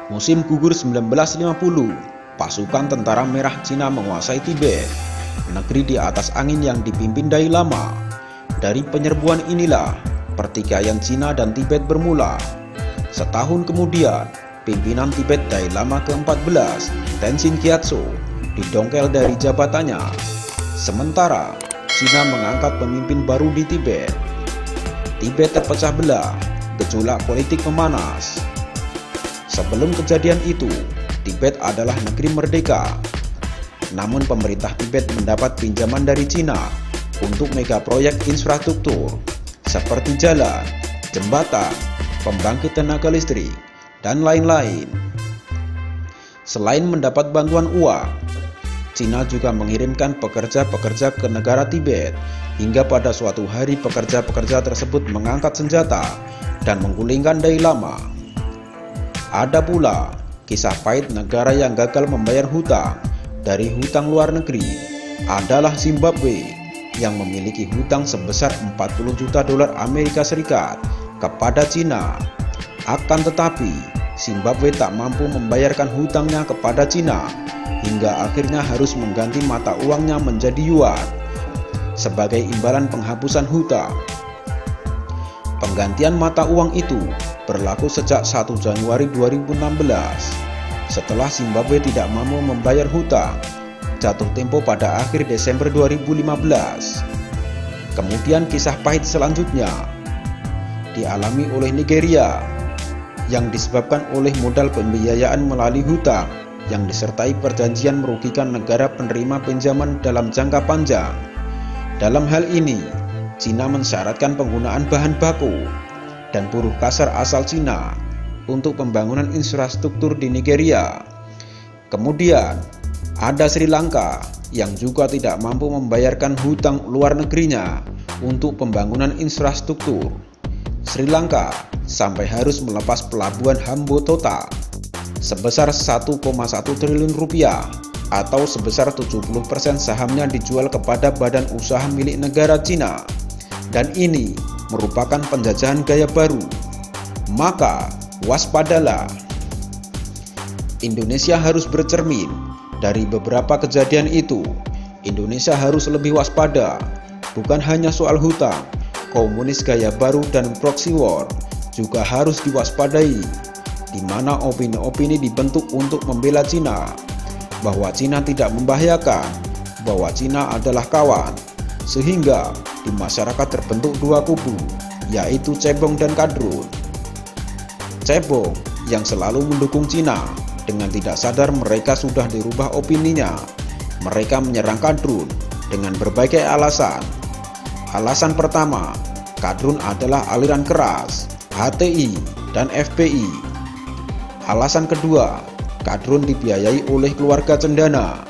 Musim gugur 1950, pasukan tentara merah Cina menguasai Tibet, negeri di atas angin yang dipimpin Dalai Lama. Dari penyerbuan inilah pertikaian Cina dan Tibet bermula. Setahun kemudian, pimpinan Tibet Dalai Lama ke-14, Tenzin Gyatso, didongkel dari jabatannya. Sementara, Cina mengangkat pemimpin baru di Tibet. Tibet terpecah belah, gejolak politik memanas. Sebelum kejadian itu, Tibet adalah negeri merdeka. Namun pemerintah Tibet mendapat pinjaman dari Cina untuk mega proyek infrastruktur seperti jalan, jembatan, pembangkit tenaga listrik, dan lain-lain. Selain mendapat bantuan uang, Cina juga mengirimkan pekerja-pekerja ke negara Tibet, hingga pada suatu hari pekerja-pekerja tersebut mengangkat senjata dan menggulingkan Dalai Lama. Ada pula kisah pahit negara yang gagal membayar hutang dari hutang luar negeri adalah Zimbabwe yang memiliki hutang sebesar 40 juta dolar Amerika Serikat kepada Cina. Akan tetapi, Zimbabwe tak mampu membayarkan hutangnya kepada Cina hingga akhirnya harus mengganti mata uangnya menjadi yuan sebagai imbalan penghapusan hutang. Penggantian mata uang itu berlaku sejak 1 Januari 2016. Setelah Zimbabwe tidak mampu membayar hutang, jatuh tempo pada akhir Desember 2015. Kemudian kisah pahit selanjutnya dialami oleh Nigeria yang disebabkan oleh modal pembiayaan melalui hutang yang disertai perjanjian merugikan negara penerima pinjaman dalam jangka panjang. Dalam hal ini, Cina mensyaratkan penggunaan bahan baku dan buruh kasar asal Cina untuk pembangunan infrastruktur di Nigeria. Kemudian, ada Sri Lanka yang juga tidak mampu membayarkan hutang luar negerinya untuk pembangunan infrastruktur. Sri Lanka sampai harus melepas pelabuhan Hambantota sebesar 1,1 triliun rupiah atau sebesar 70% sahamnya dijual kepada badan usaha milik negara Cina. Dan ini merupakan penjajahan gaya baru. Maka waspadalah. Indonesia harus bercermin dari beberapa kejadian itu. Indonesia harus lebih waspada, bukan hanya soal hutang. Komunis gaya baru dan proxy war juga harus diwaspadai, di mana opini-opini dibentuk untuk membela Cina, bahwa Cina tidak membahayakan, bahwa Cina adalah kawan, sehingga di masyarakat terbentuk dua kubu, yaitu cebong dan kadrun. Cebong yang selalu mendukung Cina, dengan tidak sadar mereka sudah dirubah opininya. Mereka menyerang kadrun dengan berbagai alasan. Alasan pertama, kadrun adalah aliran keras, HTI dan FPI. Alasan kedua, kadrun dibiayai oleh keluarga cendana.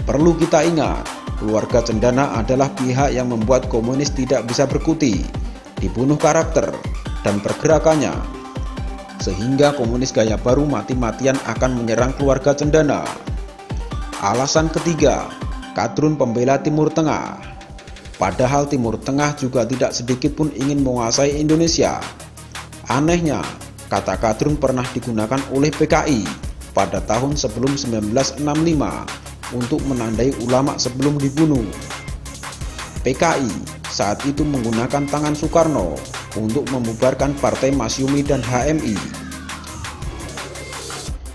Perlu kita ingat, keluarga cendana adalah pihak yang membuat komunis tidak bisa berkuti, dibunuh karakter dan pergerakannya, sehingga komunis gaya baru mati-matian akan menyerang keluarga cendana. Alasan ketiga, kadrun pembela Timur Tengah. Padahal Timur Tengah juga tidak sedikit pun ingin menguasai Indonesia. Anehnya, kata kadrun pernah digunakan oleh PKI pada tahun sebelum 1965 untuk menandai ulama sebelum dibunuh. PKI saat itu menggunakan tangan Soekarno untuk membubarkan Partai Masyumi dan HMI.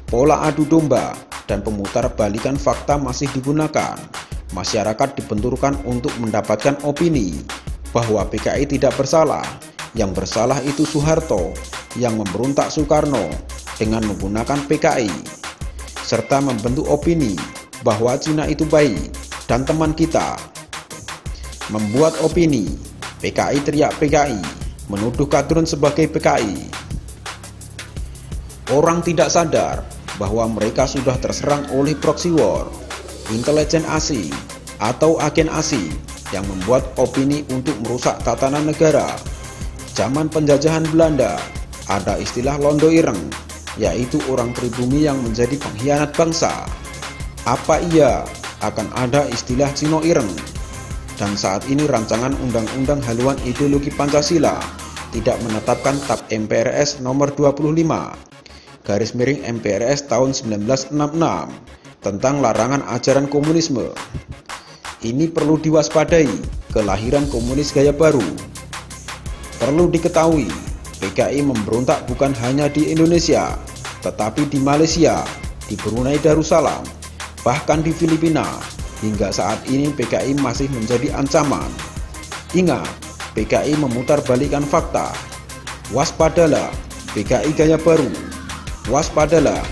Pola adu domba dan pemutarbalikan fakta masih digunakan. Masyarakat dibenturkan untuk mendapatkan opini bahwa PKI tidak bersalah. Yang bersalah itu Soeharto yang memberontak Soekarno dengan menggunakan PKI, serta membentuk opini bahwa Cina itu baik dan teman kita. Membuat opini, PKI teriak PKI, menuduh kadrun sebagai PKI. Orang tidak sadar bahwa mereka sudah terserang oleh proxy war, intelijen asing atau agen asing yang membuat opini untuk merusak tatanan negara. Zaman penjajahan Belanda, ada istilah Londo Ireng, yaitu orang pribumi yang menjadi pengkhianat bangsa. Apa iya akan ada istilah Cino Ireng? Dan saat ini rancangan undang-undang haluan ideologi Pancasila tidak menetapkan TAP MPRS nomor 25. MPRS tahun 1966 tentang larangan ajaran komunisme. Ini perlu diwaspadai kelahiran komunis gaya baru. Perlu diketahui, PKI memberontak bukan hanya di Indonesia, tetapi di Malaysia, di Brunei Darussalam, bahkan di Filipina. Hingga saat ini PKI masih menjadi ancaman. Ingat, PKI memutarbalikkan fakta. Waspadalah PKI gaya baru. Waspadalah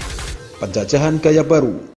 penjajahan gaya baru.